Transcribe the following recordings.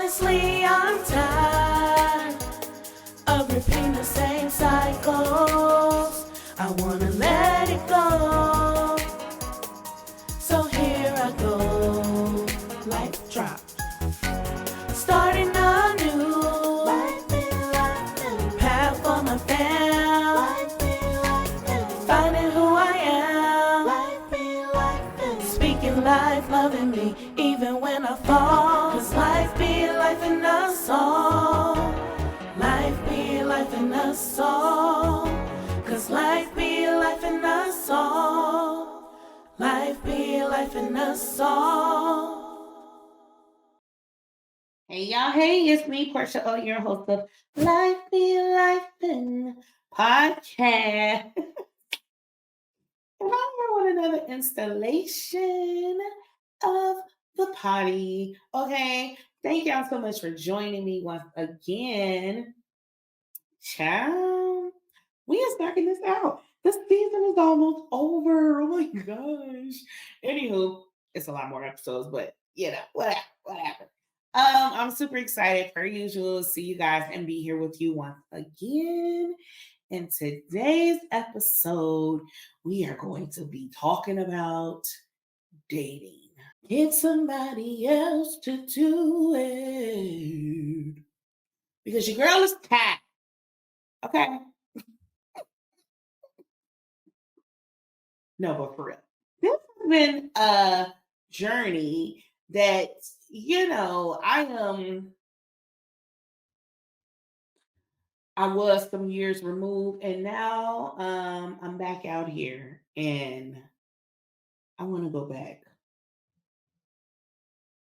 Honestly, I'm tired of repeating the same cycles. I wanna let it go. So here I go, life drop. Starting a new path for my fam. Finding who I am. Speaking life, loving me, even when I fall. Cause life be life in us all. Life be life in us all. Cause life be life in us all. Life be life in us all. Hey y'all, hey, it's me, Portia O, your host of Life Be Lifin' podcast. And I'm here with another installation of the potty. Okay, thank y'all so much for joining me once again. Ciao. We are knocking this out. The season is almost over. Oh my gosh. Anywho, it's a lot more episodes, but you know, whatever. I'm super excited per usual to see you guys and be here with you once again. In today's episode, we are going to be talking about dating. Get somebody else to do it. Because your girl is tired. Okay. No, but for real. This has been a journey that, I was some years removed, and now I'm back out here and I want to go back.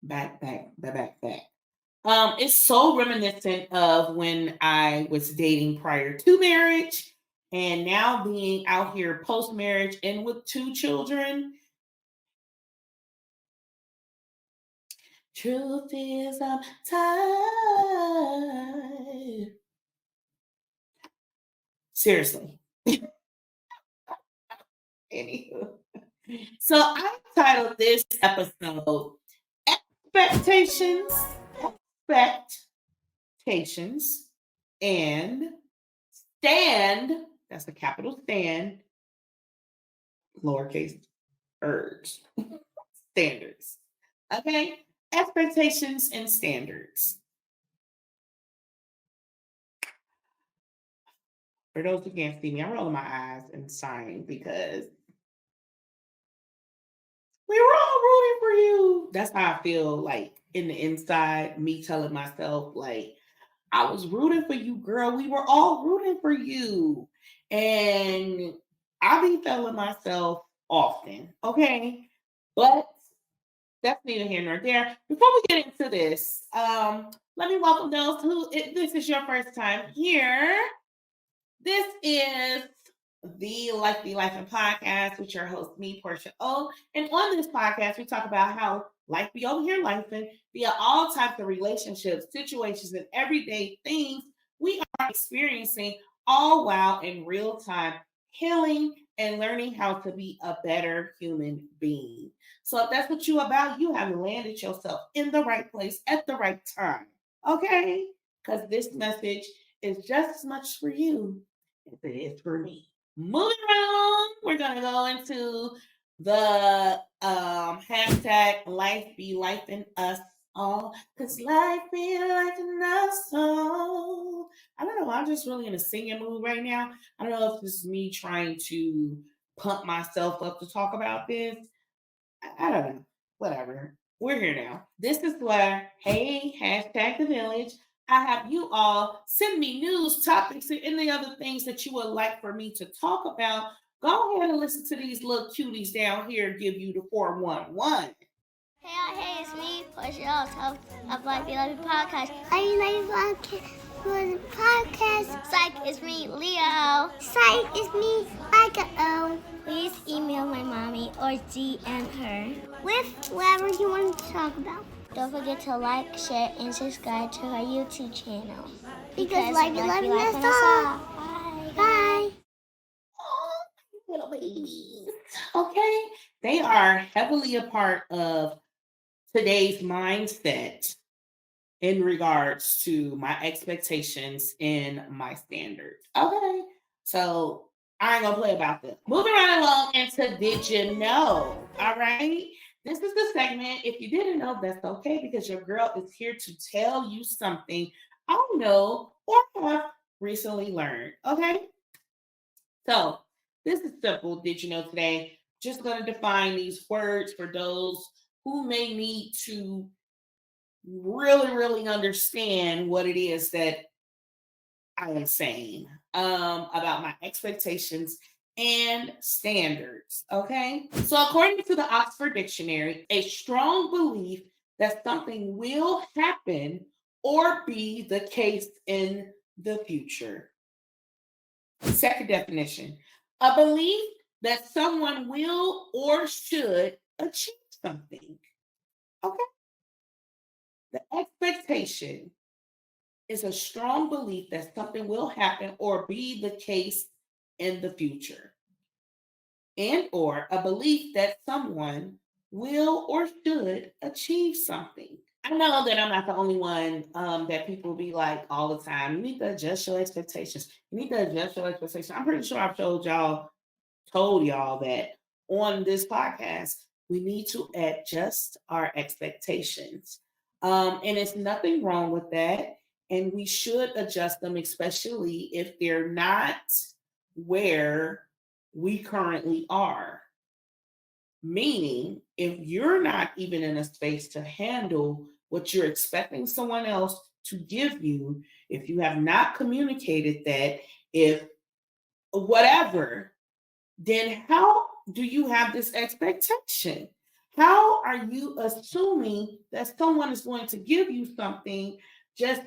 Back. It's so reminiscent of when I was dating prior to marriage and now being out here post marriage and with 2 children. Truth is, I'm tired. Seriously. Anywho. So I titled this episode Expectations, Expectations, and Stand. That's the capital stand, lowercase urge. Standards. Okay? Expectations and standards. For those who can't see me, I'm rolling my eyes and sighing because we were all rooting for you. That's how I feel like in the inside, me telling myself, like, I was rooting for you, girl. We were all rooting for you. And I be feeling myself often. Okay. But that's neither here nor there. Before we get into this, let me welcome those who, if this is your first time here. This is the Life Be Lifin' podcast with your host, me, Portia O. And on this podcast, we talk about how life be over here lifing via all types of relationships, situations, and everyday things we are experiencing, all while in real time healing and learning how to be a better human being. So if that's what you're about, you have landed yourself in the right place at the right time. Okay? Because this message is just as much for you as it is for me. Moving on, we're gonna go into the hashtag life be life in us all. Cause life be life in us all. I don't know, I'm just really in a singing mood right now. I don't know if this is me trying to pump myself up to talk about this. I don't know. Whatever. We're here now. This is where, hey, hashtag the village. I have you all send me news, topics, and any other things that you would like for me to talk about. Go ahead and listen to these little cuties down here give you the 411. Hey, it's me, Portia, host of Life Be Lifin' podcast. I like podcast. Psych, it's me, Leo. Psych, it's me, Micah O. Please email my mommy or DM her with whatever you want to talk about. Don't forget to like, share, and subscribe to our YouTube channel. Because Life Be Lifin' us all. Bye. Oh, little babies. Okay. They are heavily a part of today's mindset in regards to my expectations and my standards. Okay. So I ain't gonna play about this. Moving right along into Did You Know? All right. This is the segment. If you didn't know, that's okay because your girl is here to tell you something I know or have recently learned. Okay. So this is simple. Did you know today? Just going to define these words for those who may need to really understand what it is that I am saying about my expectations and standards. Okay. So, according to the Oxford Dictionary, a strong belief that something will happen or be the case in the future. Second definition, a belief that someone will or should achieve something. Okay. The expectation is a strong belief that something will happen or be the case in the future, and or a belief that someone will or should achieve something. I know that I'm not the only one that people be like all the time. You need to adjust your expectations. You need to adjust your expectations. I'm pretty sure I've told y'all that on this podcast, we need to adjust our expectations. And it's nothing wrong with that. And we should adjust them, especially if they're not where we currently are. Meaning, if you're not even in a space to handle what you're expecting someone else to give you, if you have not communicated that, if whatever, then how do you have this expectation? How are you assuming that someone is going to give you something just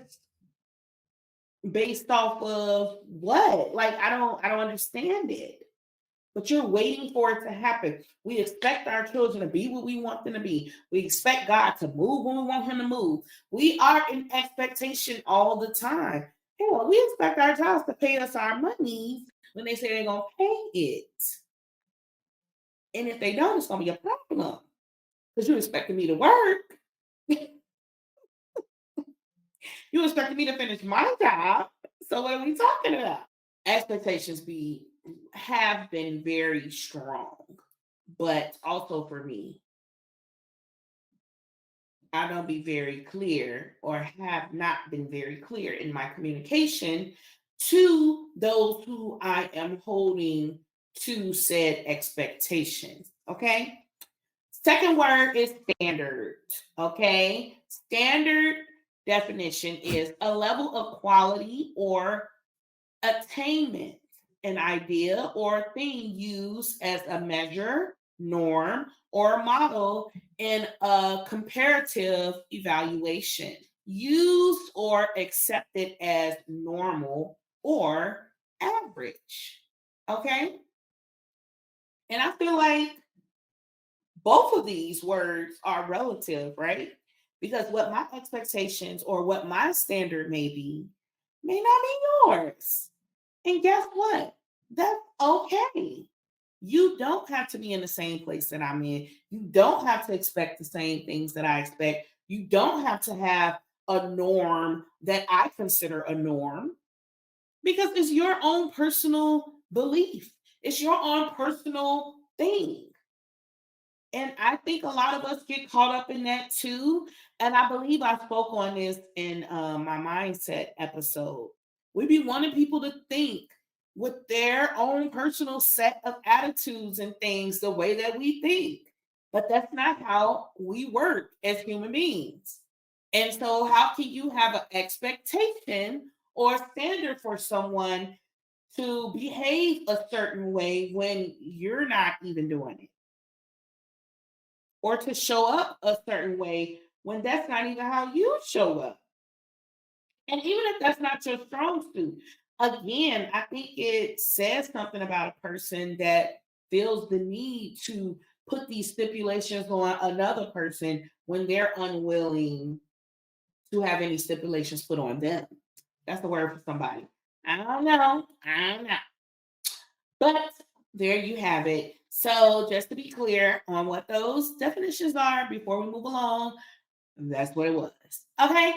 based off of what? Like I don't understand it. But you're waiting for it to happen. We expect our children to be what we want them to be. We expect God to move when we want him to move. We are in expectation all the time. Hell, we expect our jobs to pay us our money when they say they're gonna pay it. And if they don't, it's gonna be a problem because you expected me to work. You expected me to finish my job. So what are we talking about? Expectations be have been very strong, but also for me, I don't be very clear or have not been very clear in my communication to those who I am holding to said expectations. Okay. Second word is standard. Okay. Standard definition is a level of quality or attainment, an idea or thing used as a measure, norm, or model in a comparative evaluation, used or accepted as normal or average. Okay. And I feel like both of these words are relative, right? Because what my expectations or what my standard may not be yours. And guess what? That's okay. You don't have to be in the same place that I'm in. You don't have to expect the same things that I expect. You don't have to have a norm that I consider a norm because it's your own personal belief. It's your own personal thing. And I think a lot of us get caught up in that too. And I believe I spoke on this in my mindset episode. We be wanting people to think with their own personal set of attitudes and things the way that we think. But that's not how we work as human beings. And so, how can you have an expectation or standard for someone to behave a certain way when you're not even doing it? Or to show up a certain way when that's not even how you show up. And even if that's not your strong suit, again, I think it says something about a person that feels the need to put these stipulations on another person when they're unwilling to have any stipulations put on them. That's the word for somebody. I don't know. I don't know. But there you have it. So, just to be clear on what those definitions are before we move along, that's what it was. Okay.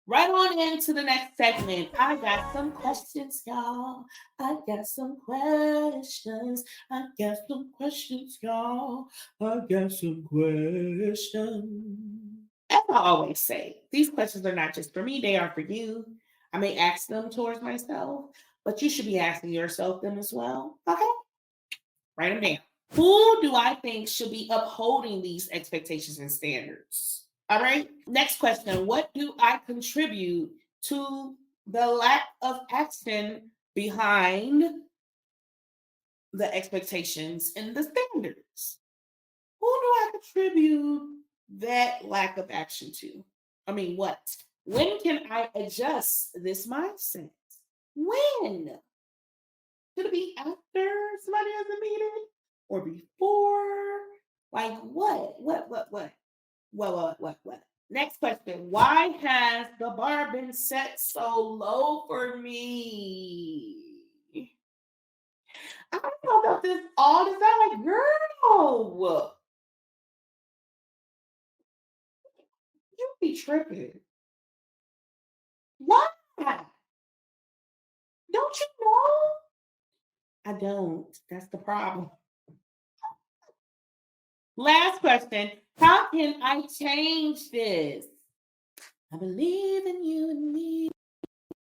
Right on into the next segment. I got some questions, y'all. I got some questions. I got some questions, y'all. I got some questions. As I always say, these questions are not just for me, they are for you. I may ask them towards myself, but you should be asking yourself them as well. Okay? Write them down. Who do I think should be upholding these expectations and standards? All right. Next question. What do I contribute to the lack of action behind the expectations and the standards? Who do I contribute that lack of action to? I mean, what? When can I adjust this mindset? When? Should it be after somebody has a meeting or before? Like what? What? Next question. Why has the bar been set so low for me? I don't know about this all the time. Like, girl, you be tripping. Why? Don't you know? I don't. That's the problem. Last question. How can I change this? I believe in you and me.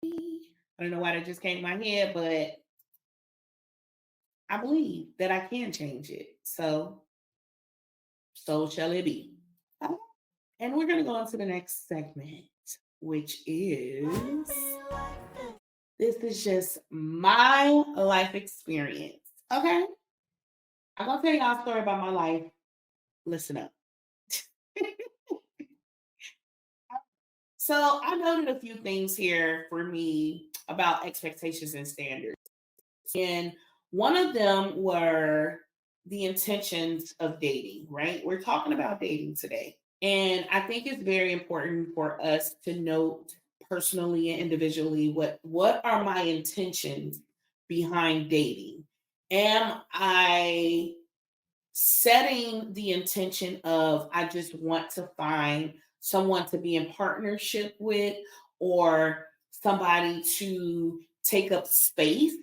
I don't know why that just came to my head, but I believe that I can change it. So shall it be. And we're going to go on to the next segment, which is this is just my life experience. Okay. I'm going to tell y'all a story about my life. Listen up. So I noted a few things here for me about expectations and standards. And one of them were the intentions of dating, right? We're talking about dating today. And I think it's very important for us to note personally and individually what are my intentions behind dating? Am I setting the intention of I just want to find someone to be in partnership with or somebody to take up space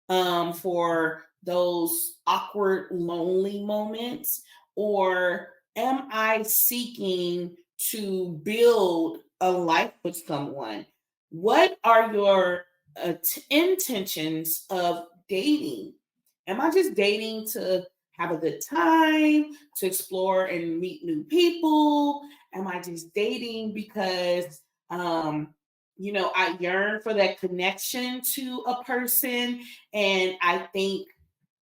for those awkward, lonely moments? Or am I seeking to build a life with someone? What are your intentions of dating? Am I just dating to have a good time, to explore and meet new people? Am I just dating because I yearn for that connection to a person and I think,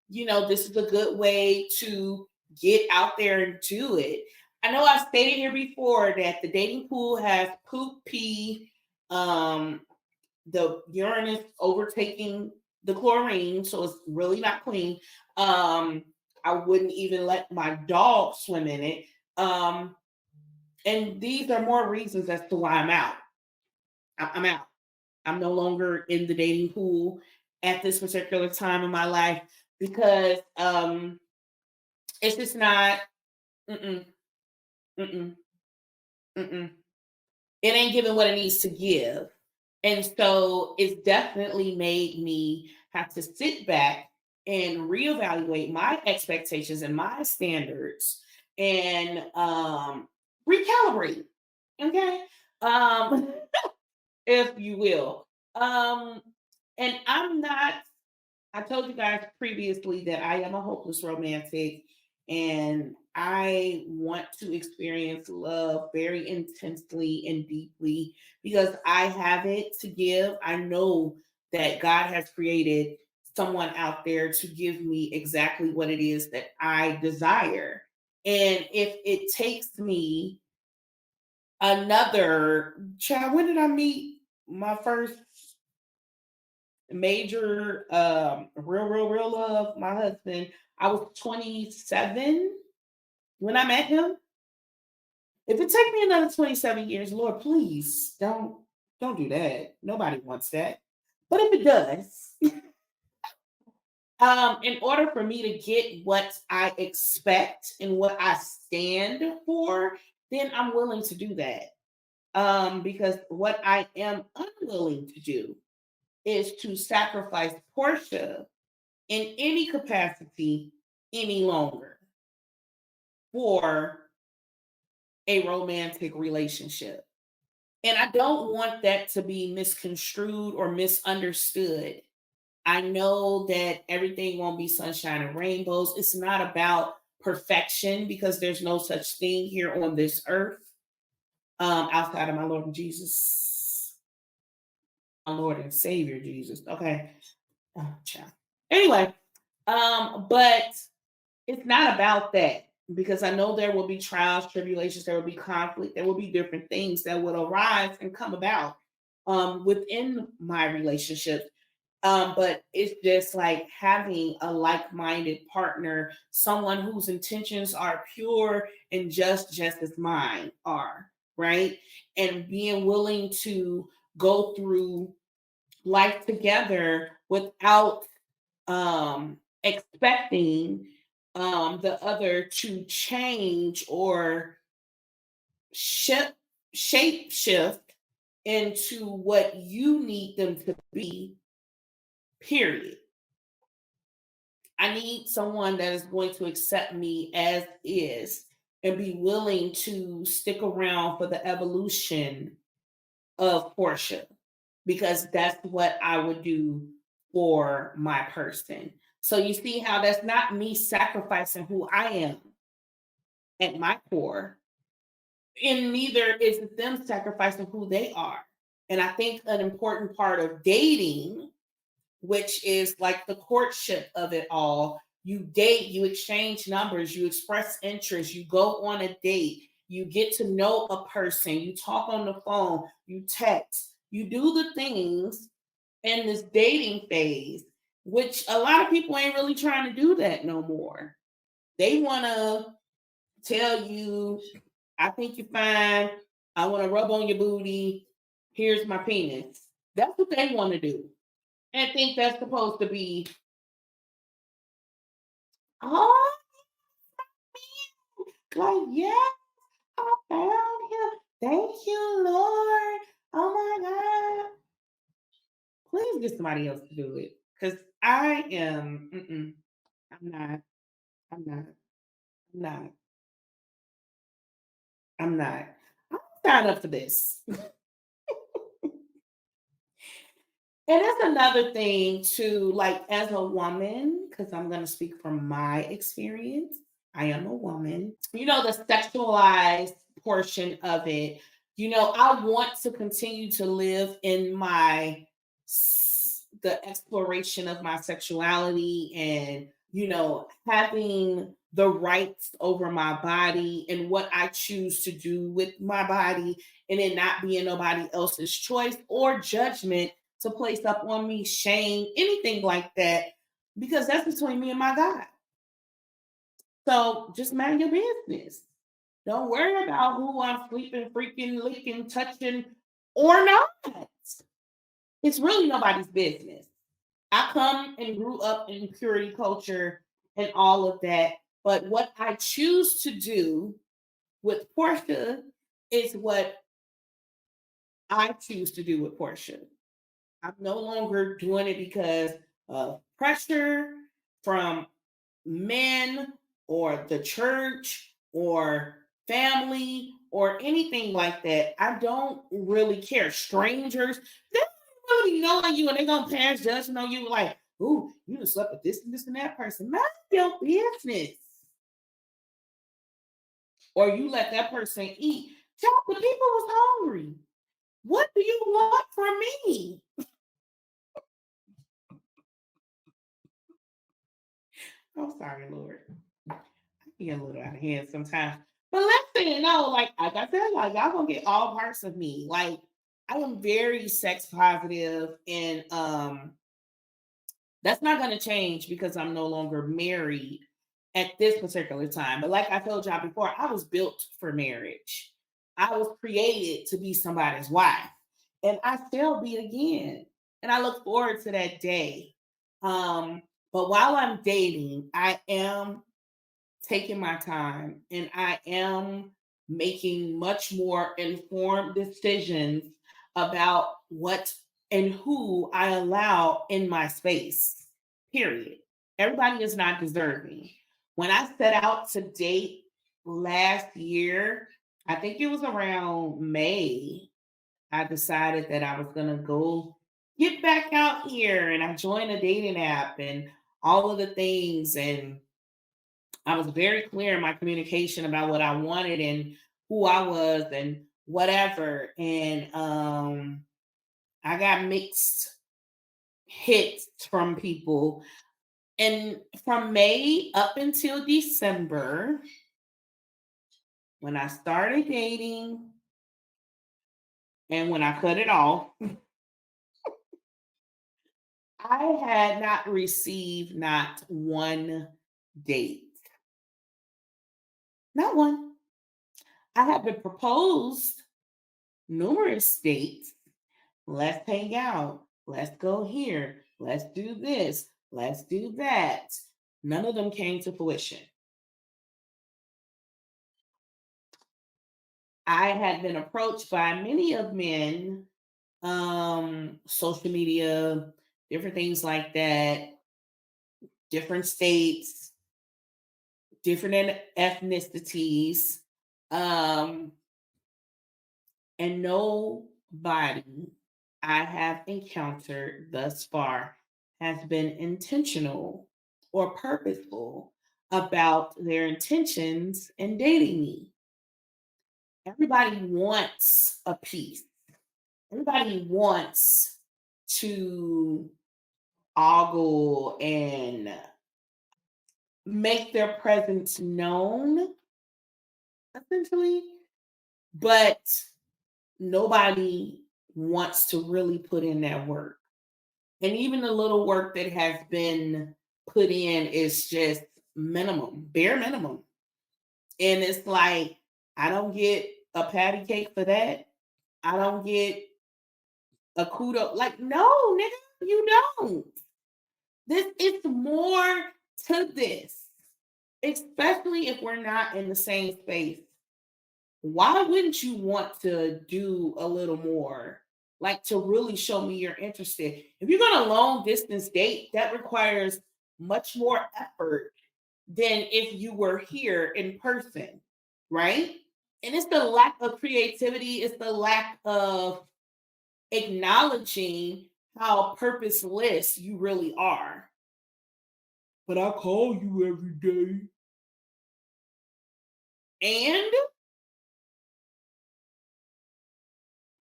this is a good way to get out there and do it. I know I've stated here before that the dating pool has poop, pee, the urine is overtaking the chlorine, so it's really not clean. I wouldn't even let my dog swim in it. And these are more reasons as to why I'm out. I'm out. I'm no longer in the dating pool at this particular time in my life because it's just not. Mm-mm, mm-mm, mm-mm. It ain't giving what it needs to give. And so it's definitely made me have to sit back and reevaluate my expectations and my standards and recalibrate. Okay. Um, if you will. And I'm not I told you guys previously that I am a hopeless romantic and I want to experience love very intensely and deeply because I have it to give. I know that God has created someone out there to give me exactly what it is that I desire. And if it takes me another child, when did I meet my first major real love, my husband? I was 27 when I met him. If it take me another 27 years, Lord, please don't do that. Nobody wants that. But if it does, in order for me to get what I expect and what I stand for, then I'm willing to do that. Because what I am unwilling to do is to sacrifice Portia in any capacity any longer for a romantic relationship. And I don't want that to be misconstrued or misunderstood. I know that everything won't be sunshine and rainbows. It's not about perfection because there's no such thing here on this earth outside of my Lord and Jesus, my Lord and Savior Jesus. Okay. Oh, child. Anyway, but it's not about that because I know there will be trials, tribulations, there will be conflict, there will be different things that will arise and come about within my relationship. But it's just like having a like-minded partner, someone whose intentions are pure and just as mine are, right? And being willing to go through life together without expecting the other to change or shift, shape shift into what you need them to be, period. I need someone that is going to accept me as is and be willing to stick around for the evolution of Portia because that's what I would do for my person. So you see how that's not me sacrificing who I am at my core, and neither is it them sacrificing who they are. And I think an important part of dating, which is like the courtship of it all, you date, you exchange numbers, you express interest, you go on a date, you get to know a person, you talk on the phone, you text, you do the things in this dating phase, which a lot of people ain't really trying to do that no more. They want to tell you, I think you're fine. I want to rub on your booty. Here's my penis. That's what they want to do. And I think that's supposed to be, oh, like, yeah, I found him. Thank you, Lord. Oh my God. Please get somebody else to do it. Because I am, I'm not, I'm not, I'm not, I'm not. I'm sign up for this. And that's another thing to like as a woman, because I'm going to speak from my experience. I am a woman. The sexualized portion of it. I want to continue to live in the exploration of my sexuality and, having the rights over my body and what I choose to do with my body and it not being nobody else's choice or judgment to place up on me, shame, anything like that, because that's between me and my God. So just mind your business. Don't worry about who I'm sleeping, freaking, licking, touching, or not. It's really nobody's business. I come and grew up in purity culture and all of that. But what I choose to do with Portia is what I choose to do with Portia. I'm no longer doing it because of pressure from men or the church or family or anything like that. I don't really care. Strangers, they don't really knowing you and they're gonna pass judgment on you like, ooh, you just slept with this and that person. Mind your business. Or you let that person eat. Child, the people was hungry. What do you want from me? I'm sorry, Lord. Get a little out of hand sometimes. But listen, no, like I said, like y'all gonna get all parts of me. Like I am very sex positive, and that's not gonna change because I'm no longer married at this particular time. But like I told y'all before, I was built for marriage. I was created to be somebody's wife, and I still be again. And I look forward to that day. But while I'm dating, I am taking my time and I am making much more informed decisions about what and who I allow in my space. Period. Everybody is not deserving. When I set out to date last year, I think it was around May, I decided that I was going to go get back out here, and I joined a dating app and all of the things. And I was very clear in my communication about what I wanted and who I was and whatever. And I got mixed hits from people. And from May up until December, when I started dating and when I cut it off, I had not received not one date. Not one. I have been proposed numerous dates. Let's hang out. Let's go here. Let's do this. Let's do that. None of them came to fruition. I had been approached by many of men, social media, different things like that, different states, different ethnicities, um, and nobody I have encountered thus far has been intentional or purposeful about their intentions in dating me. Everybody wants a piece. Everybody wants to ogle and make their presence known, essentially, but nobody wants to really put in that work. And even the little work that has been put in is just minimum, bare minimum. And it's like, I don't get a patty cake for that. I don't get a kudo. Like, no, nigga, you don't. This is more to this, especially if we're not in the same space. Why wouldn't you want to do a little more? Like to really show me you're interested. If you're going to long distance date, that requires much more effort than if you were here in person, right? And it's the lack of creativity, it's the lack of acknowledging how purposeless you really are. But I call you every day. And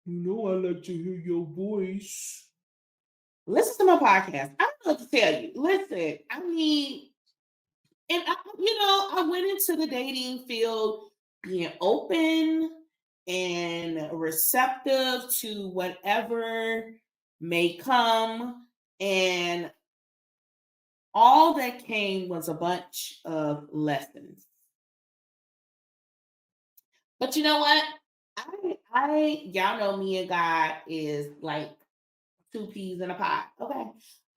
you know I like to hear your voice. Listen to my podcast. I don't know what to tell you. Listen, I mean, and I went into the dating field being open and receptive to whatever may come. And all that came was a bunch of lessons. But you know what? Y'all know me and God is like two peas in a pot. Okay.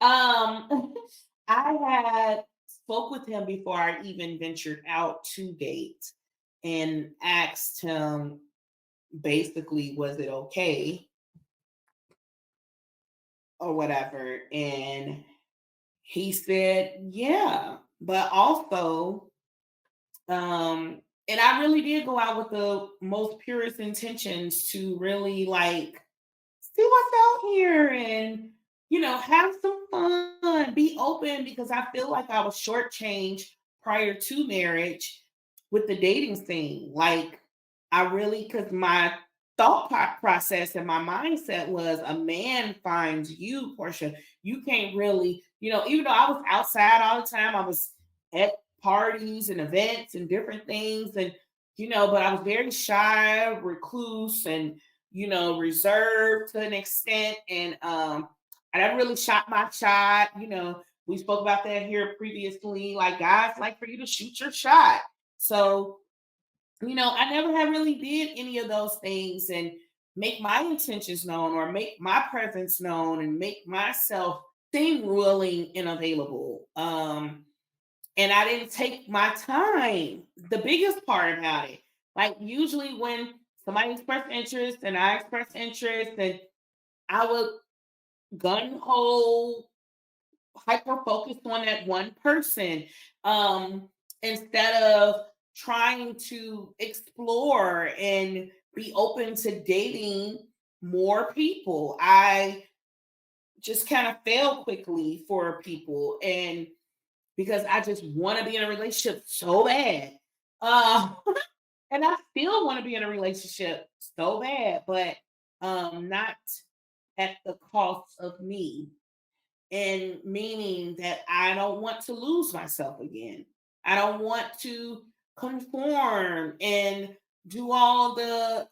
I had spoke with him before I even ventured out to date and asked him basically, was it okay or whatever? And he said, yeah, but also, and I really did go out with the most purest intentions to really like see what's out here and have some fun, be open because I feel like I was shortchanged prior to marriage with the dating scene. Like I really, because my process and my mindset was a man finds you, Portia. You can't really, even though I was outside all the time, I was at parties and events and different things, and but I was very shy, recluse, and reserved to an extent. And I never really shot my shot. We spoke about that here previously. Like guys like for you to shoot your shot. So, I never had really did any of those things and make my intentions known or make my presence known and make myself seem willing and available. And I didn't take my time. The biggest part about it, Like usually when somebody expressed interest and I expressed interest, and I would gun ho hyper focused on that one person, um, instead of trying to explore and be open to dating more people. I just kind of fail quickly for people, and because I just want to be in a relationship so bad. Uh, and I still want to be in a relationship so bad, but not at the cost of me. And meaning that I don't want to lose myself again. I don't want to conform and do all the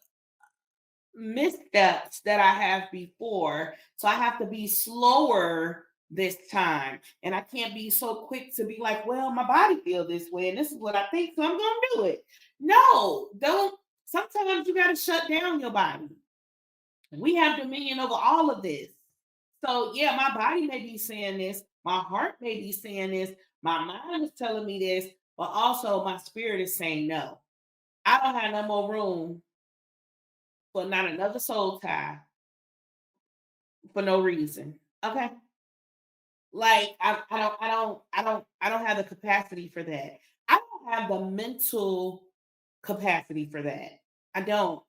missteps that I have before. So I have to be slower this time. And I can't be so quick to be like, well, my body feel this way and this is what I think, so I'm gonna do it. No, don't. Sometimes you gotta shut down your body. We have dominion over all of this. So yeah, my body may be saying this, my heart may be saying this, my mind is telling me this, but also my spirit is saying no. I don't have no more room for not another soul tie for no reason. Okay. Like I don't have the capacity for that. I don't have the mental capacity for that. I don't.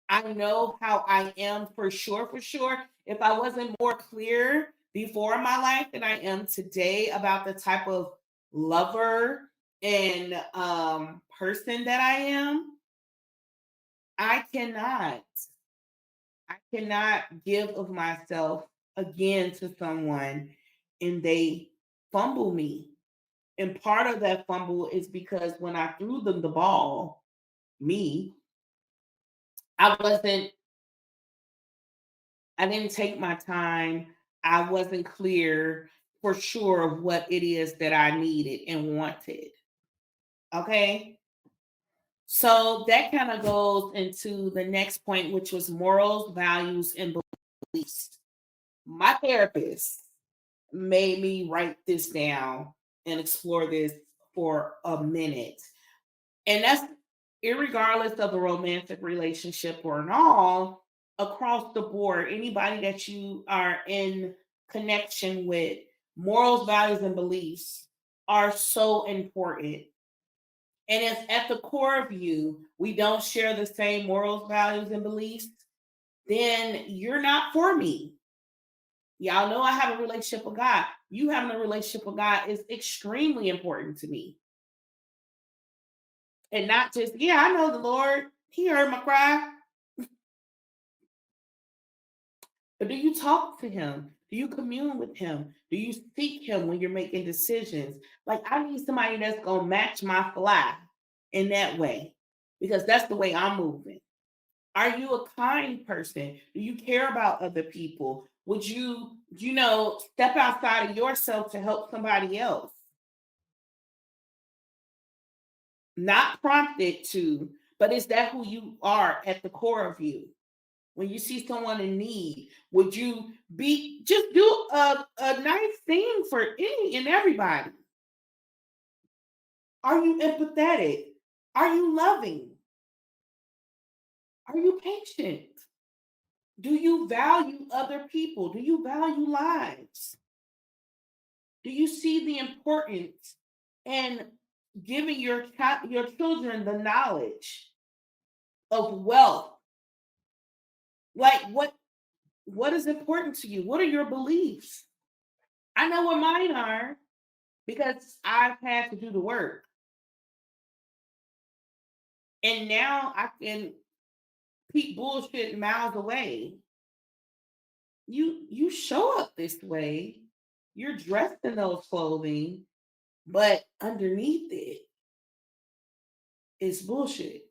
I know how I am for sure, for sure. If I wasn't more clear before my life than I am today about the type of lover and person that I am, I cannot. I cannot give of myself again to someone and they fumble me. And part of that fumble is because when I threw them the ball, me, I wasn't I didn't take my time. I wasn't clear for sure of what it is that I needed and wanted. Okay. So that kind of goes into the next point, which was morals, values, and beliefs. My therapist made me write this down and explore this for a minute. And that's irregardless of a romantic relationship or all, across the board, anybody that you are in connection with, morals, values, and beliefs are so important. And if at the core of you, we don't share the same morals, values, and beliefs, then you're not for me. Y'all know I have a relationship with God. You having a relationship with God is extremely important to me. And not just, yeah, I know the Lord. He heard my cry. But do you talk to him? Do you commune with him? Do you seek him when you're making decisions? Like, I need somebody that's going to match my fly in that way because that's the way I'm moving. Are you a kind person? Do you care about other people? Would you, step outside of yourself to help somebody else? Not prompted to, but is that who you are at the core of you? When you see someone in need, would you be just do a nice thing for any and everybody? Are you empathetic? Are you loving? Are you patient? Do you value other people? Do you value lives? Do you see the importance in giving your children the knowledge of wealth? Like what is important to you? What are your beliefs? I know what mine are because I've had to do the work. And now I can peep bullshit miles away. You show up this way. You're dressed in those clothing, but underneath it is bullshit.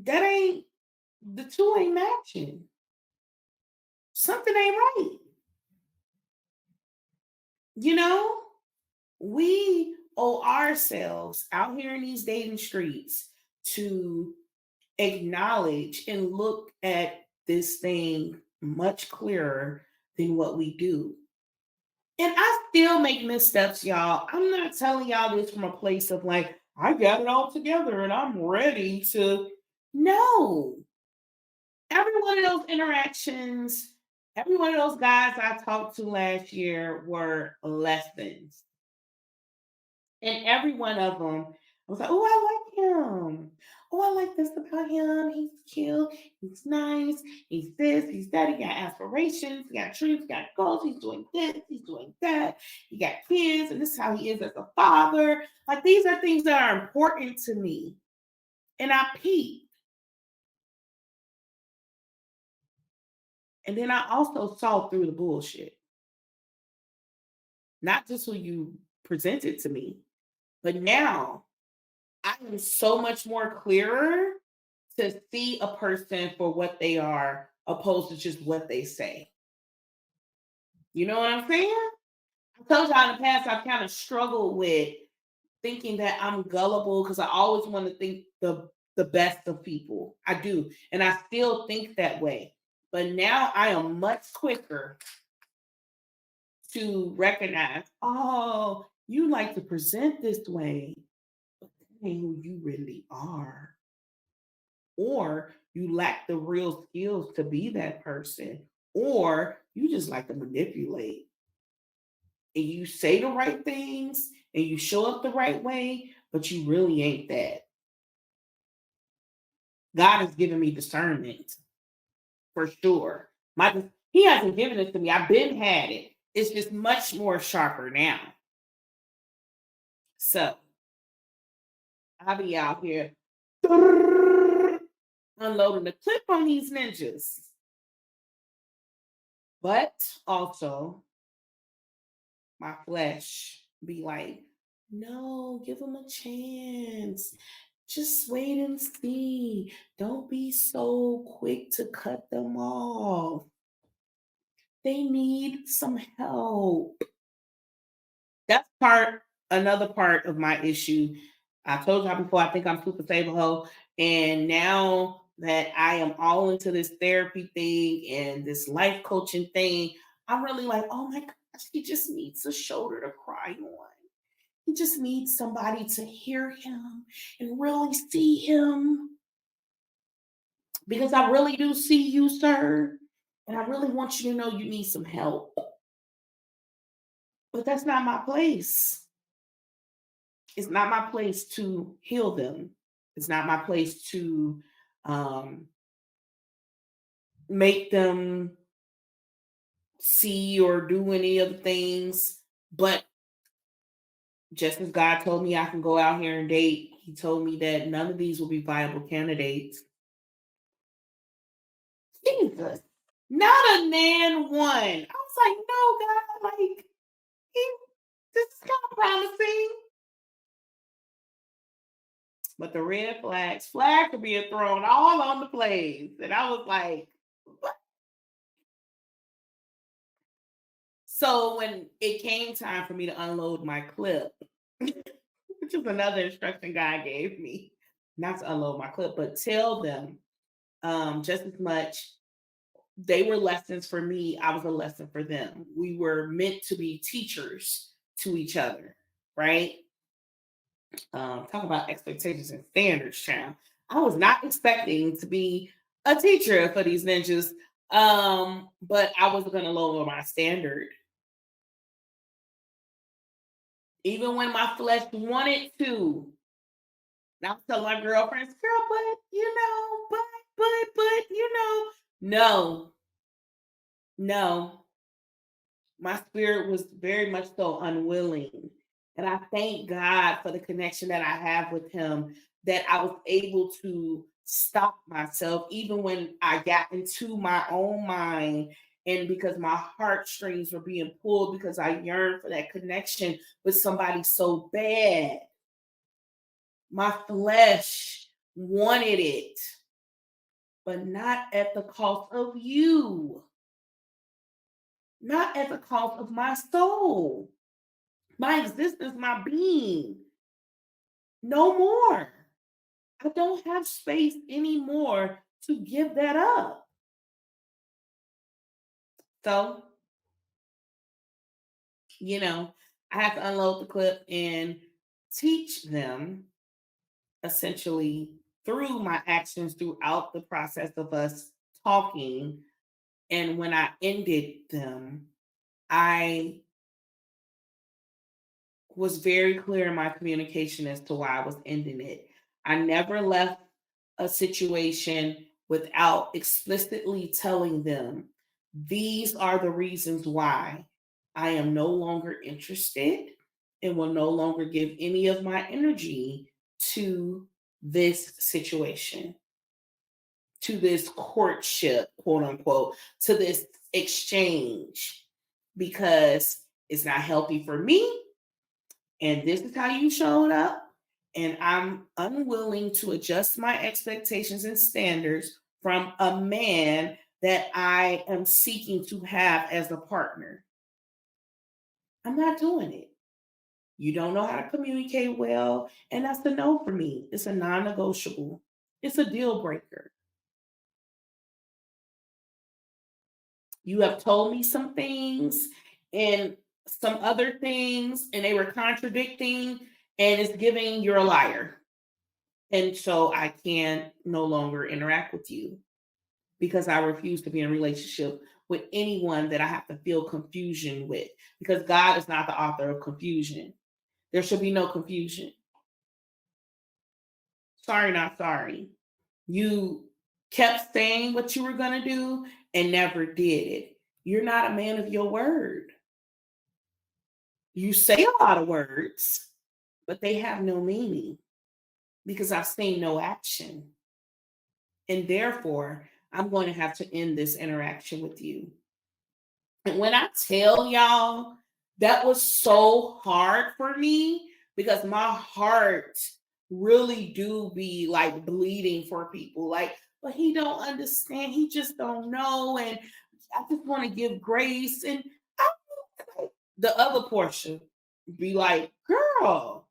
That ain't the two ain't matching. Something ain't right. You know, we owe ourselves out here in these dating streets to acknowledge and look at this thing much clearer than what we do. And I still make missteps, y'all. I'm not telling y'all this from a place of like, I got it all together and I'm ready to. No. Every one of those interactions, every one of those guys I talked to last year were lessons. And every one of them, I was like, oh, I like him. Oh, I like this about him. He's cute. He's nice. He's this. He's that. He got aspirations. He got dreams. He got goals. He's doing this. He's doing that. He got kids. And this is how he is as a father. Like, these are things that are important to me. And I peeped. And then I also saw through the bullshit. Not just who you presented to me, but now I am so much more clearer to see a person for what they are opposed to just what they say. You know what I'm saying? I told y'all in the past I've kind of struggled with thinking that I'm gullible because I always want to think the best of people. I do. And I still think that way. But now I am much quicker to recognize, oh, you like to present this way, but that ain't who you really are. Or you lack the real skills to be that person, or you just like to manipulate. And you say the right things and you show up the right way, but you really ain't that. God has given me discernment for sure. He hasn't given it to me. I've been had it. It's just much more sharper now. So I'll be out here unloading the clip on these ninjas. But also, my flesh be like, no, give them a chance. Just wait and see. Don't be so quick to cut them off. They need some help. That's another part of my issue. I told y'all before, I think I'm super stable hoe. And now that I am all into this therapy thing and this life coaching thing, I'm really like, oh my gosh, he just needs a shoulder to cry on. He just needs somebody to hear him and really see him. Because I really do see you, sir. And I really want you to know you need some help. But that's not my place. It's not my place to heal them. It's not my place to um, make them see or do any of the things. But just as God told me I can go out here and date, He told me that none of these will be viable candidates. Jesus, not a nan one. I was like, no, God, like, this is kind of promising. But the red flags are being thrown all on the place. And I was like, what? So when it came time for me to unload my clip, which is another instruction God gave me, not to unload my clip, but tell them just as much. They were lessons for me. I was a lesson for them. We were meant to be teachers to each other, right? Talk about expectations and standards, child. I was not expecting to be a teacher for these ninjas, but I was going to lower my standard. Even when my flesh wanted to. And I was telling my girlfriends, girl, but no, no. My spirit was very much so unwilling. And I thank God for the connection that I have with him, that I was able to stop myself, even when I got into my own mind. And because my heartstrings were being pulled, because I yearned for that connection with somebody so bad. My flesh wanted it, but not at the cost of you, not at the cost of my soul, my existence, my being. No more. I don't have space anymore to give that up. So I have to unload the clip and teach them essentially through my actions throughout the process of us talking. And when I ended them, I was very clear in my communication as to why I was ending it. I never left a situation without explicitly telling them these are the reasons why I am no longer interested and will no longer give any of my energy to this situation, to this courtship, quote unquote, to this exchange, because it's not healthy for me. And this is how you showed up. And I'm unwilling to adjust my expectations and standards from a man that I am seeking to have as a partner. I'm not doing it. You don't know how to communicate well. And that's a no for me. It's a non negotiable, it's a deal breaker. You have told me some things and some other things, and they were contradicting, and it's giving you're a liar. And so I can no longer interact with you because I refuse to be in a relationship with anyone that I have to feel confusion with, because God is not the author of confusion. There should be no confusion. Sorry, not sorry. You kept saying what you were going to do and never did it. You're not a man of your word. You say a lot of words, but they have no meaning because I've seen no action. And therefore, I'm going to have to end this interaction with you. And when I tell y'all, that was so hard for me because my heart really do be like bleeding for people. Like, but he don't understand. He just don't know. And I just want to give grace. And I, the other portion be like, girl,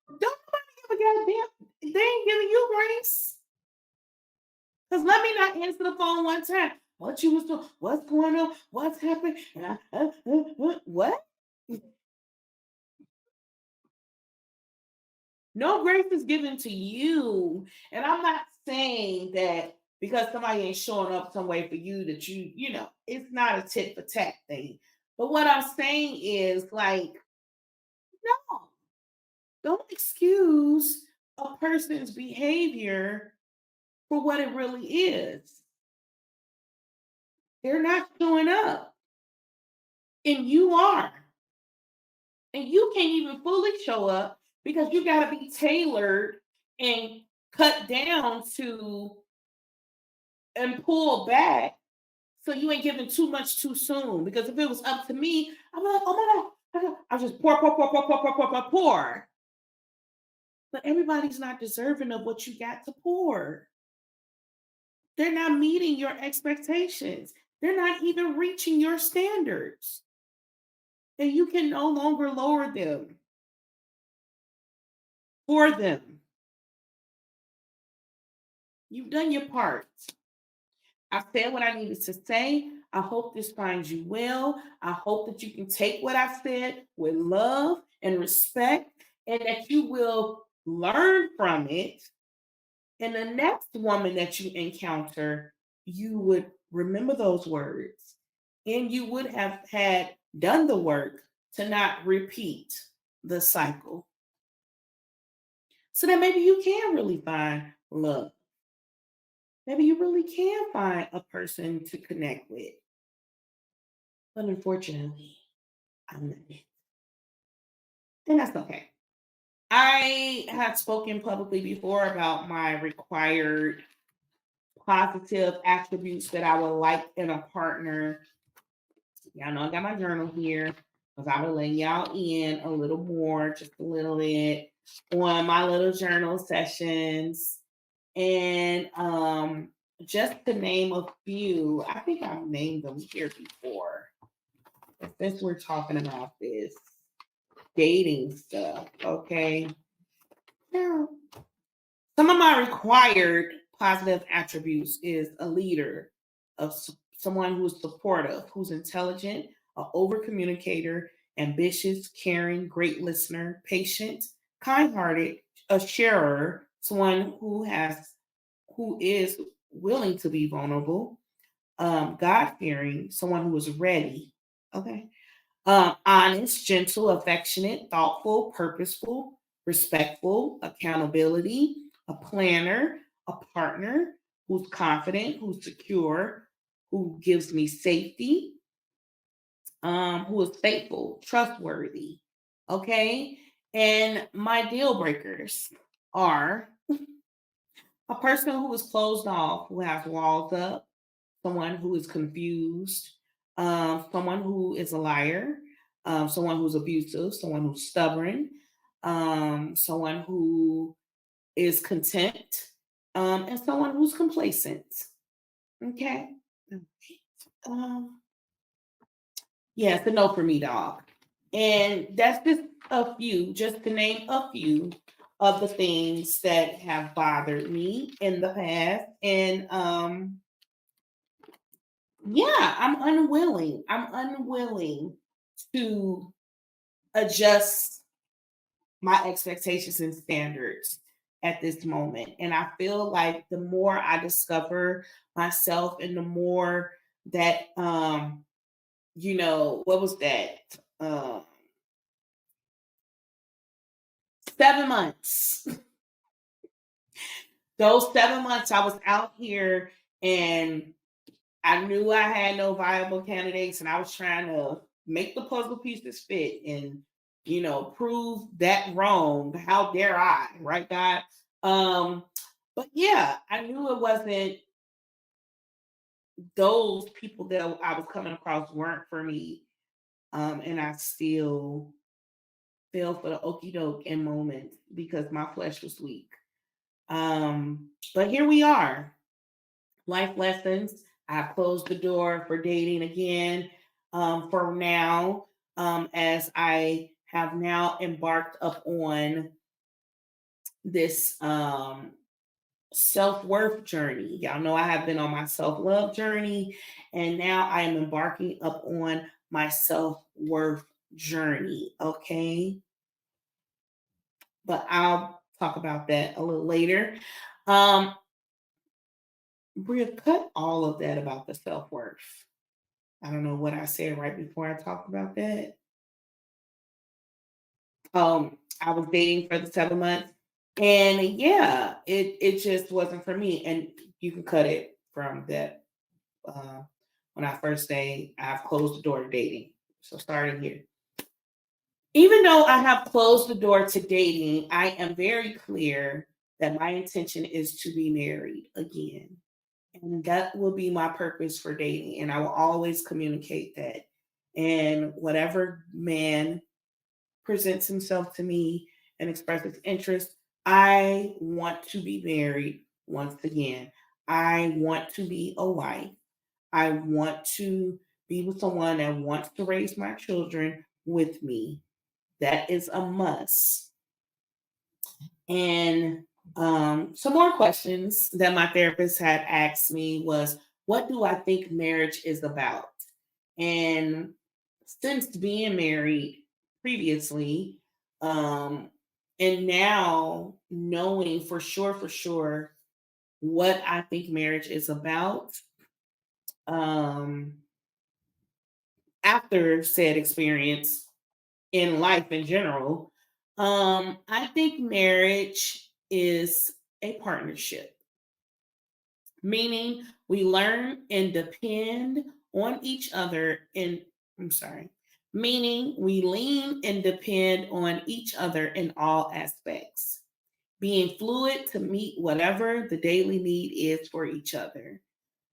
don't nobody give a goddamn. They ain't giving you grace. Because let me not answer the phone one time. What you was doing? What's going on? What's happening? What? No grace is given to you. And I'm not saying that because somebody ain't showing up some way for you that it's not a tit for tat thing. But what I'm saying is like, no, don't excuse a person's behavior for what it really is. They're not showing up. And you are. And you can't even fully show up because you got to be tailored and cut down to and pull back so you ain't giving too much too soon. Because if it was up to me, I'm like, oh my God, I just pour. But everybody's not deserving of what you got to pour. They're not meeting your expectations. They're not even reaching your standards. And you can no longer lower them for them. You've done your part. I said what I needed to say. I hope this finds you well. I hope that you can take what I said with love and respect and that you will learn from it. And the next woman that you encounter, you would remember those words and you would have had done the work to not repeat the cycle. So that maybe you can really find love. Maybe you really can find a person to connect with. But unfortunately, I'm not it. And that's okay. I have spoken publicly before about my required positive attributes that I would like in a partner. Y'all know I got my journal here because I will let y'all in a little more, just a little bit, on my little journal sessions. And just to name a few, I think I've named them here before. Since we're talking about this dating stuff, okay? Now, some of my required positive attributes is a leader, of someone who's supportive, who's intelligent, an over communicator, ambitious, caring, great listener, patient, kind hearted, a sharer, someone who is willing to be vulnerable, God fearing, someone who is ready. Okay. Honest, gentle, affectionate, thoughtful, purposeful, respectful, accountability, a planner, a partner who's confident, who's secure, who gives me safety, who is faithful, trustworthy. Okay. And my deal breakers are a person who is closed off, who has walls up, someone who is confused, someone who is a liar, someone who's abusive, someone who's stubborn, someone who is content, and someone who's complacent. Okay. Um, yeah, it's a no for me, dog. And that's just to name a few of the things that have bothered me in the past. And yeah, I'm unwilling to adjust my expectations and standards at this moment. And I feel like the more I discover myself and the more that what was that? 7 months. Those 7 months I was out here and I knew I had no viable candidates, and I was trying to make the puzzle pieces fit and, prove that wrong. How dare I, right, God? But yeah, I knew it wasn't those people that I was coming across weren't for me. And I still fell for the okey doke in moments because my flesh was weak. But here we are. Life lessons. I've closed the door for dating again for now, as I have now embarked up on this self worth journey. Y'all know I have been on my self love journey, and now I am embarking up on my self worth journey. Okay. But I'll talk about that a little later. Um, Bria, cut all of that about the self worth. I don't know what I said right before I talked about that. I was dating for the 7 months, and yeah, it just wasn't for me. And you can cut it from that. Uh, when I first say I've closed the door to dating, so starting here. Even though I have closed the door to dating, I am very clear that my intention is to be married again. And that will be my purpose for dating. And I will always communicate that. And whatever man presents himself to me and expresses interest, I want to be married once again. I want to be a wife. I want to be with someone that wants to raise my children with me. That is a must. And some more questions that my therapist had asked me was, what do I think marriage is about? And since being married previously, um, and now knowing for sure what I think marriage is about, um, after said experience in life in general, I think marriage is a partnership, meaning we learn and depend on each other in, I'm sorry, meaning we lean and depend on each other in all aspects, being fluid to meet whatever the daily need is for each other,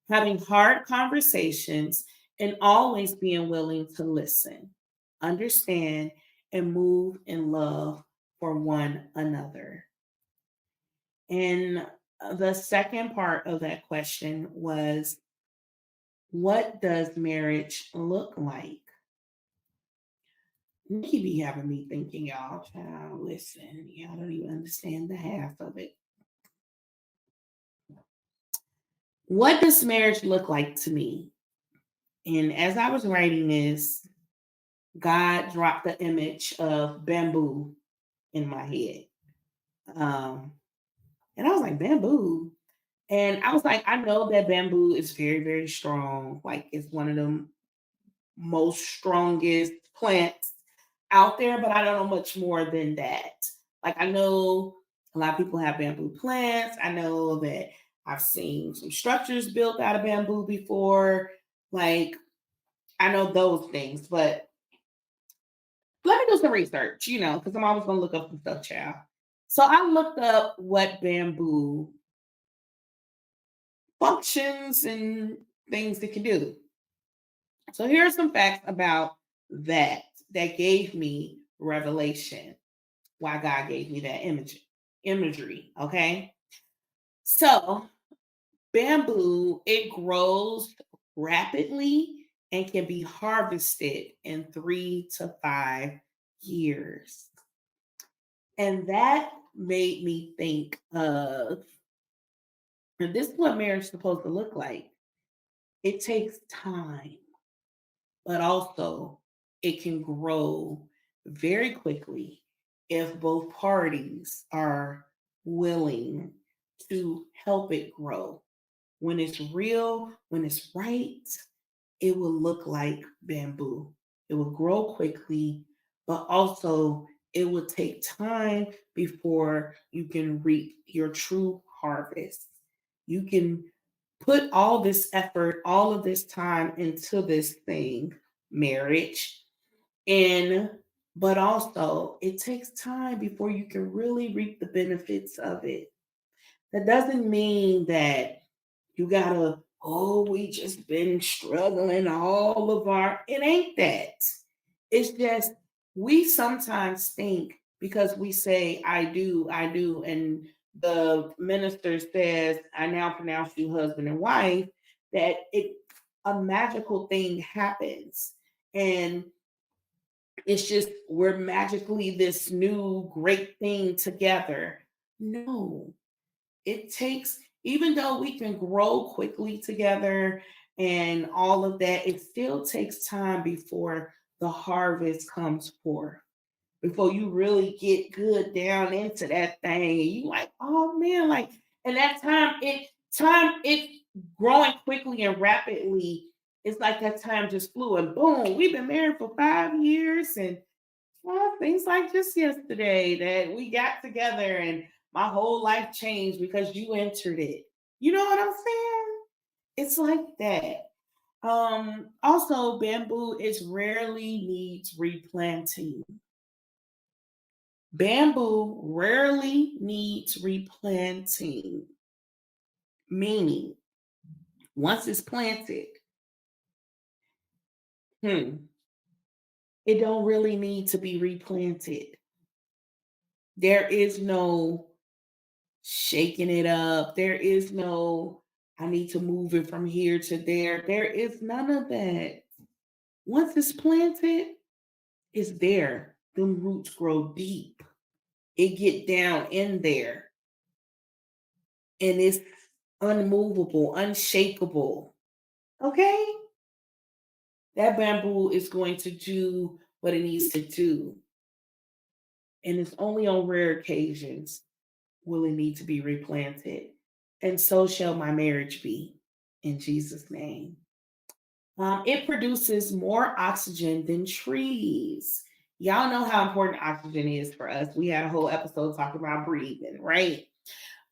having hard conversations, and always being willing to listen, understand, and move in love for one another. And the second part of that question was, what does marriage look like? Nikki be having me thinking, y'all, child, listen, y'all don't even understand the half of it. What does marriage look like to me? And as I was writing this, God dropped the image of bamboo in my head. Um, and I was like, bamboo. And I was like, I know that bamboo is very, very strong. Like it's one of the most strongest plants out there, but I don't know much more than that. Like I know a lot of people have bamboo plants. I know that I've seen some structures built out of bamboo before. Like I know those things, but let me do some research, because I'm always gonna look up some stuff, child. So I looked up what bamboo functions and things it can do. So here are some facts about that gave me revelation. Why God gave me that imagery. Okay. So bamboo, it grows rapidly and can be harvested in 3 to 5 years. And that made me think of, and this is what marriage is supposed to look like. It takes time, but also it can grow very quickly if both parties are willing to help it grow. When it's real, when it's right, it will look like bamboo. It will grow quickly, but also it will take time before you can reap your true harvest. You can put all this effort, all of this time into this thing, marriage, and but also it takes time before you can really reap the benefits of it. That doesn't mean that you gotta, oh, we just been struggling all of our, it ain't that. It's just we sometimes think because we say, I do, and the minister says, I now pronounce you husband and wife, that it a magical thing happens. And it's just we're magically this new great thing together. No, it takes, even though we can grow quickly together and all of that, it still takes time before the harvest comes forth, before you really get good down into that thing. And you like, oh man, like, and that time it growing quickly and rapidly. It's like that time just flew and boom, we've been married for 5 years and well, things like just yesterday that we got together and my whole life changed because you entered it. You know what I'm saying? It's like that. Also bamboo is rarely needs replanting. Bamboo rarely needs replanting, meaning once it's planted, hmm, it don't really need to be replanted. There is no shaking it up. There is no, I need to move it from here to there. There is none of that. Once it's planted, it's there. Them roots grow deep. It get down in there and it's unmovable, unshakable. Okay? That bamboo is going to do what it needs to do. And it's only on rare occasions will it need to be replanted. And so shall my marriage be in Jesus' name. It produces more oxygen than trees. Y'all know how important oxygen is for us. We had a whole episode talking about breathing, right?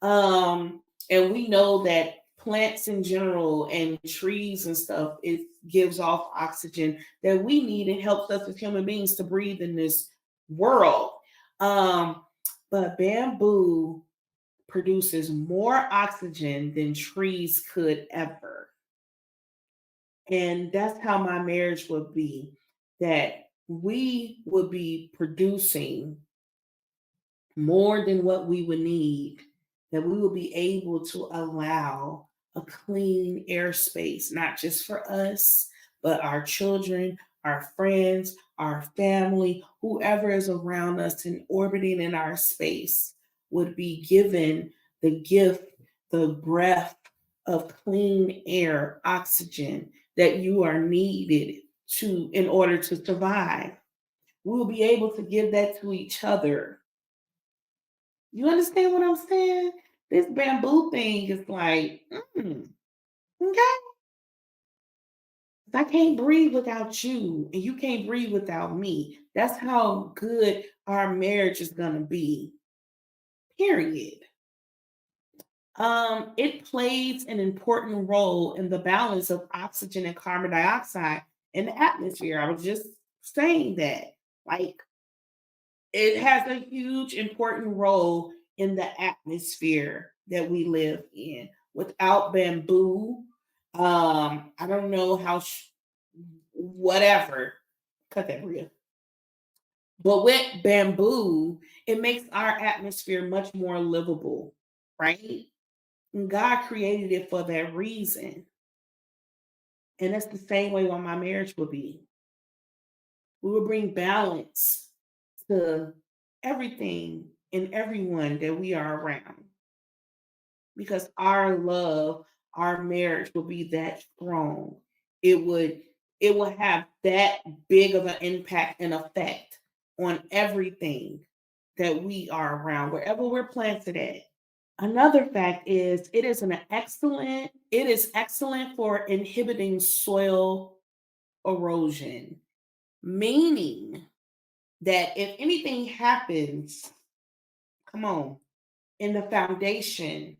And we know that plants in general and trees and stuff, it gives off oxygen that we need and helps us as human beings to breathe in this world. Um, but bamboo produces more oxygen than trees could ever. And that's how my marriage would be, that we would be producing more than what we would need, that we will be able to allow a clean airspace, not just for us, but our children, our friends, our family, whoever is around us and orbiting in our space would be given the gift, the breath of clean air, oxygen that you are needed to in order to survive. We will be able to give that to each other. You understand what I'm saying? This bamboo thing is like, okay. I can't breathe without you, and you can't breathe without me. That's how good our marriage is gonna be. Period. It plays an important role in the balance of oxygen and carbon dioxide in the atmosphere. I was just saying that. Like, it has a huge, important role in the atmosphere that we live in. Without bamboo, I don't know how, whatever. Cut that real. But with bamboo, it makes our atmosphere much more livable, right? And God created it for that reason. And that's the same way why my marriage will be. We will bring balance to everything and everyone that we are around because our love, our marriage will be that strong. It would it will have that big of an impact and effect on everything that we are around, wherever we're planted at. Another fact is it is excellent for inhibiting soil erosion, meaning that if anything happens, come on, in the foundation,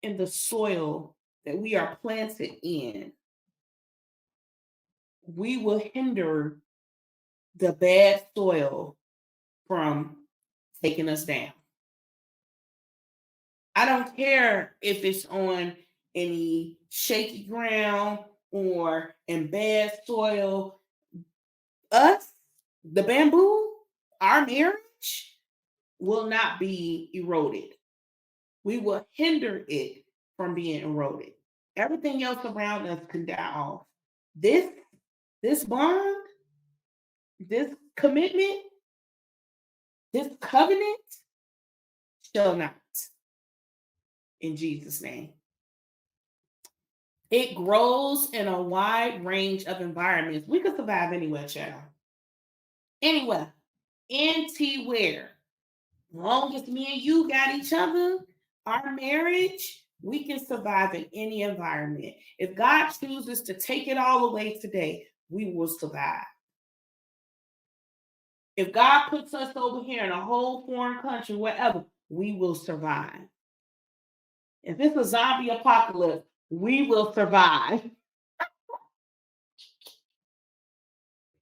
in the soil that we are planted in, we will hinder the bad soil from taking us down. I don't care if it's on any shaky ground or in bad soil. Us, the bamboo, our marriage will not be eroded. We will hinder it from being eroded. Everything else around us can die off. This this bond, this commitment, this covenant shall not. In Jesus' name. It grows in a wide range of environments. We could survive anywhere, child. Anywhere. Anywhere. Long as me and you got each other, our marriage, we can survive in any environment. If God chooses to take it all away today, we will survive. If God puts us over here in a whole foreign country, wherever, we will survive. If it's a zombie apocalypse, we will survive.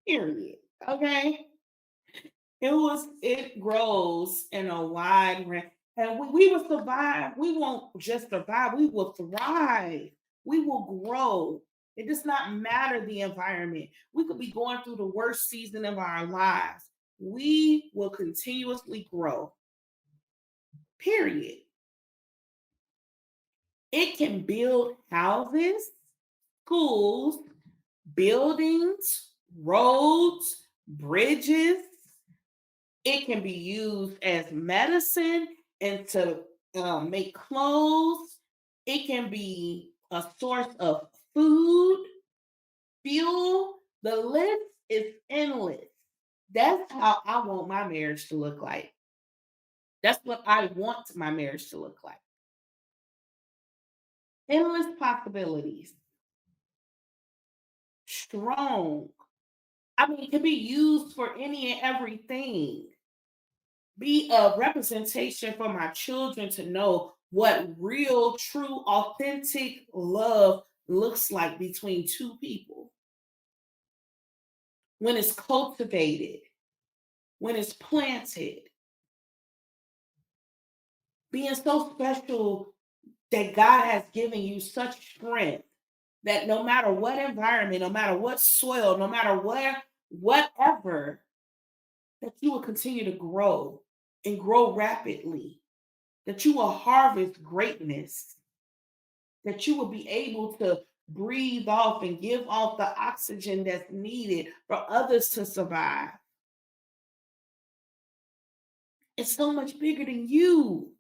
Period. Okay. It grows in a wide range. And we will survive. We won't just survive, we will thrive. We will grow. It does not matter the environment. We could be going through the worst season of our lives. We will continuously grow. Period. It can build houses, schools, buildings, roads, bridges. It can be used as medicine and to make clothes. It can be a source of food, fuel. The list is endless. That's how I want my marriage to look like. That's what I want my marriage to look like. Endless possibilities. Strong. I mean, it can be used for any and everything. Be a representation for my children to know what real, true, authentic love looks like between two people. When it's cultivated, when it's planted, being so special that God has given you such strength that no matter what environment, no matter what soil, no matter where, whatever, that you will continue to grow and grow rapidly, that you will harvest greatness, that you will be able to breathe off and give off the oxygen that's needed for others to survive. It's so much bigger than you.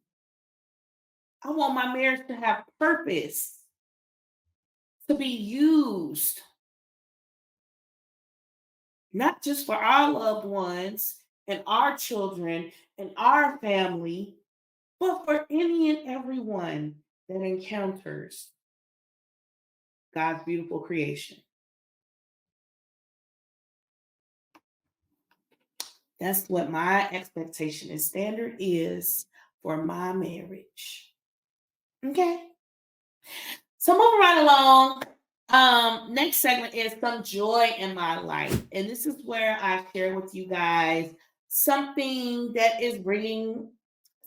I want my marriage to have purpose, to be used. not just for our loved ones and our children and our family, but for any and everyone that encounters God's beautiful creation. That's what my expectation and standard is for my marriage. Okay. So moving right along. Next segment is some joy in my life. And this is where I share with you guys something that is bringing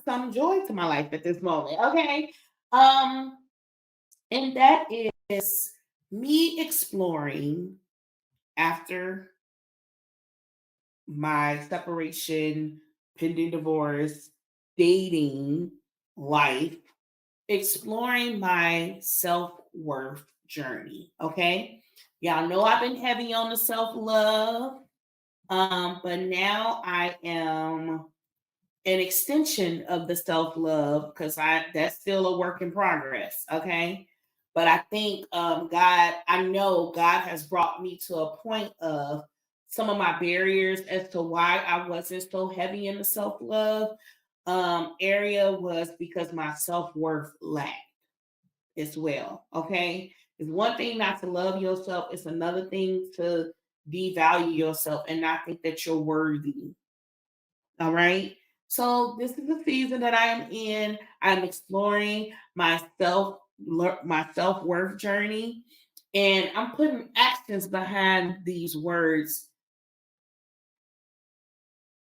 some joy to my life at this moment. Okay. Um, and that is me exploring after my separation, pending divorce, dating life, exploring my self worth journey. Okay. Y'all know I've been heavy on the self love, but now I am an extension of the self love because I that's still a work in progress. Okay. But I think I know God has brought me to a point of some of my barriers as to why I wasn't so heavy in the self love area was because my self worth lacked as well. Okay. It's one thing not to love yourself, it's another thing to devalue yourself and not think that you're worthy. All right. So this is the season that I am in. I'm exploring my self worth journey, and I'm putting actions behind these words.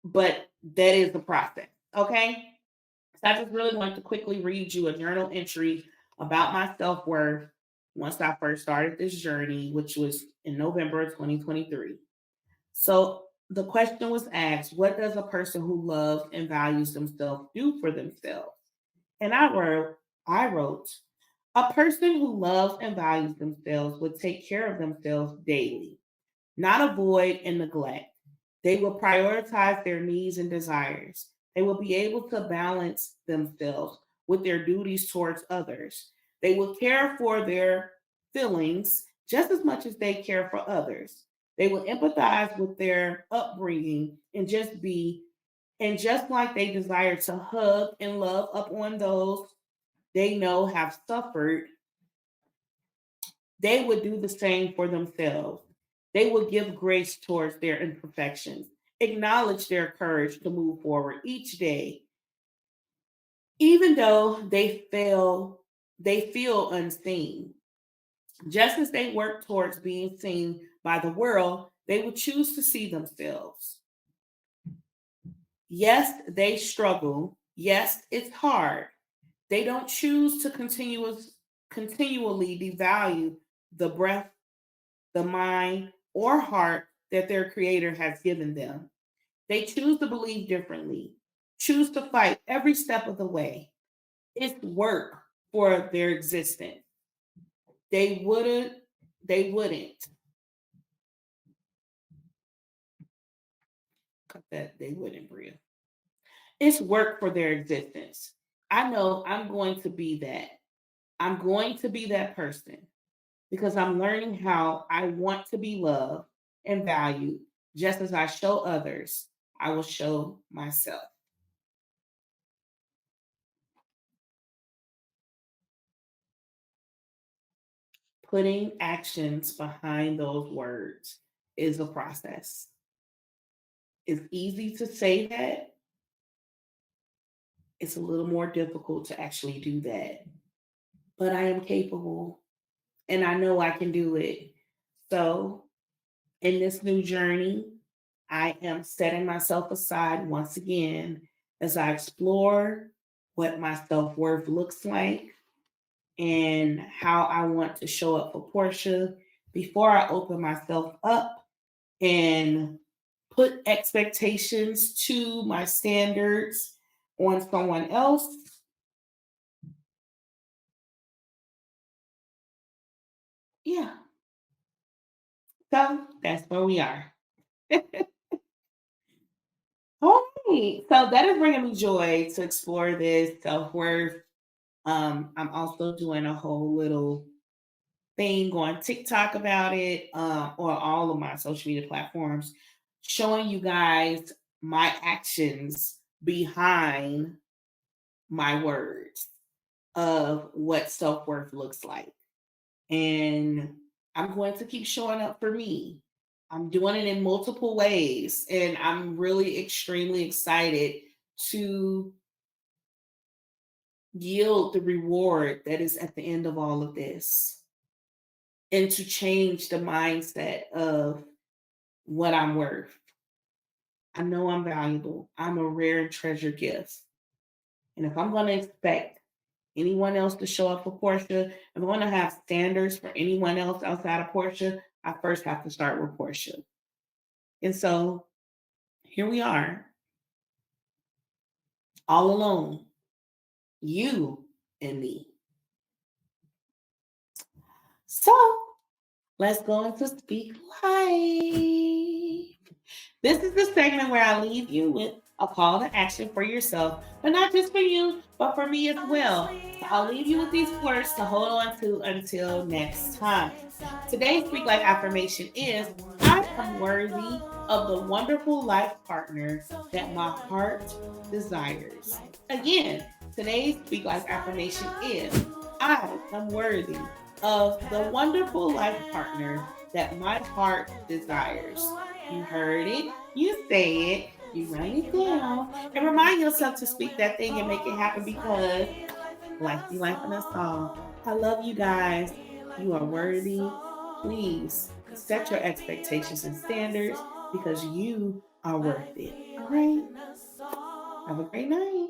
But that is the process. Okay. So I just really want to quickly read you a journal entry about my self worth once I first started this journey, which was in November of 2023. So the question was asked, what does a person who loves and values themselves do for themselves? And I wrote, a person who loves and values themselves would take care of themselves daily, not avoid and neglect. They will prioritize their needs and desires. They will be able to balance themselves with their duties towards others. They will care for their feelings just as much as they care for others. They will empathize with their upbringing and just like they desire to hug and love up on those they know have suffered, they would do the same for themselves. They would give grace towards their imperfections, acknowledge their courage to move forward each day, even though they feel unseen. Just as they work towards being seen by the world, they would choose to see themselves. Yes, they struggle. Yes, it's hard. They don't choose to continually devalue the breath, the mind, or heart that their creator has given them. They choose to believe differently, choose to fight every step of the way. It's work for their existence. They wouldn't, they wouldn't, cut that, they wouldn't, Bria. It's work for their existence. I know I'm going to be that. I'm going to be that person because I'm learning how I want to be loved and valued just as I show others, I will show myself. Putting actions behind those words is a process. It's easy to say that, it's a little more difficult to actually do that. But I am capable and I know I can do it. So, in this new journey, I am setting myself aside once again as I explore what my self worth looks like and how I want to show up for Portia before I open myself up and put expectations to my standards on someone else. Yeah, so that's where we are. All right, so that is bringing me joy to explore this self worth. I'm also doing a whole little thing on TikTok about it, or all of my social media platforms, showing you guys my actions behind my words of what self worth looks like. And I'm going to keep showing up for me. I'm doing it in multiple ways, and I'm really extremely excited to yield the reward that is at the end of all of this and to change the mindset of what I'm worth. I know I'm valuable. I'm a rare and treasured gift. And if I'm going to expect anyone else to show up for Portia, if I'm going to have standards for anyone else outside of Portia, I first have to start with Portia. And so here we are, all alone, you and me. So let's go into Speak Life. This is the segment where I leave you with a call to action for yourself, but not just for you, but for me as well. So I'll leave you with these words to hold on to until next time. Today's Speak Life affirmation is I am worthy of the wonderful life partner that my heart desires. Again, today's Speak Life affirmation is I am worthy of the wonderful life partner that my heart desires. You heard it, you say it, you write it down, and remind yourself to speak that thing and make it happen because life be life in us all. I love you guys. You are worthy. Please set your expectations and standards because you are worth it. All right. Have a great night.